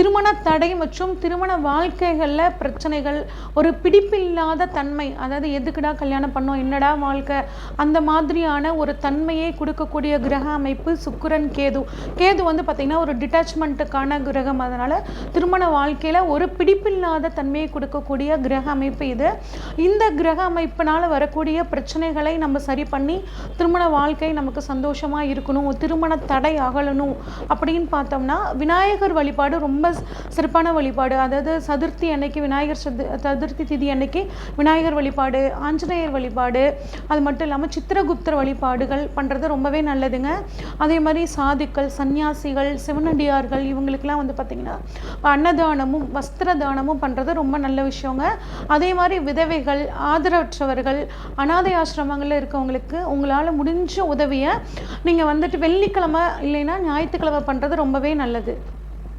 திருமண தடை மற்றும் திருமண வாழ்க்கைகளில் பிரச்சனைகள், ஒரு பிடிப்பில்லாத தன்மை, அதாவது எதுக்குடா கல்யாணம் பண்ணோம், என்னடா வாழ்க்கை, அந்த மாதிரியான ஒரு தன்மையை கொடுக்கக்கூடிய கிரக அமைப்பு சுக்கிரன் கேது. கேது வந்து பார்த்திங்கன்னா ஒரு டிட்டாச்மெண்ட்டுக்கான கிரகம். அதனால் திருமண வாழ்க்கையில் ஒரு பிடிப்பில்லாத தன்மையை கொடுக்கக்கூடிய கிரக அமைப்பு இது. இந்த கிரக அமைப்பினால் வரக்கூடிய பிரச்சனைகளை நம்ம சரி பண்ணி திருமண வாழ்க்கை நமக்கு சந்தோஷமாக இருக்கணும், திருமண தடை அகலணும் அப்படின்னு பார்த்தோம்னா விநாயகர் வழிபாடு ரொம்ப சிறப்பான வழிபாடு. அதாவது சதுர்த்தி அன்னைக்கு விநாயகர் சதுர்த்தி திதி அன்னைக்கு விநாயகர் வழிபாடு, ஆஞ்சநேயர் வழிபாடு, அது மட்டும் இல்லாமல் சித்திரகுப்தர் வழிபாடுகள் பண்ணுறது ரொம்பவே நல்லதுங்க. அதே மாதிரி சாதுக்கள், சன்னியாசிகள், சிவனடியார்கள் இவங்களுக்கெல்லாம் வந்து பார்த்திங்கன்னா அன்னதானமும் வஸ்திர தானமும் பண்ணுறது ரொம்ப நல்ல விஷயங்க. அதே மாதிரி விதவைகள், ஆதரவற்றவர்கள், அனாதை ஆசிரமங்களில் இருக்கவங்களுக்கு உங்களால் முடிஞ்ச உதவியை நீங்கள் வந்துட்டு வெள்ளிக்கிழமை இல்லைன்னா ஞாயிற்றுக்கிழமை பண்ணுறது ரொம்பவே நல்லது.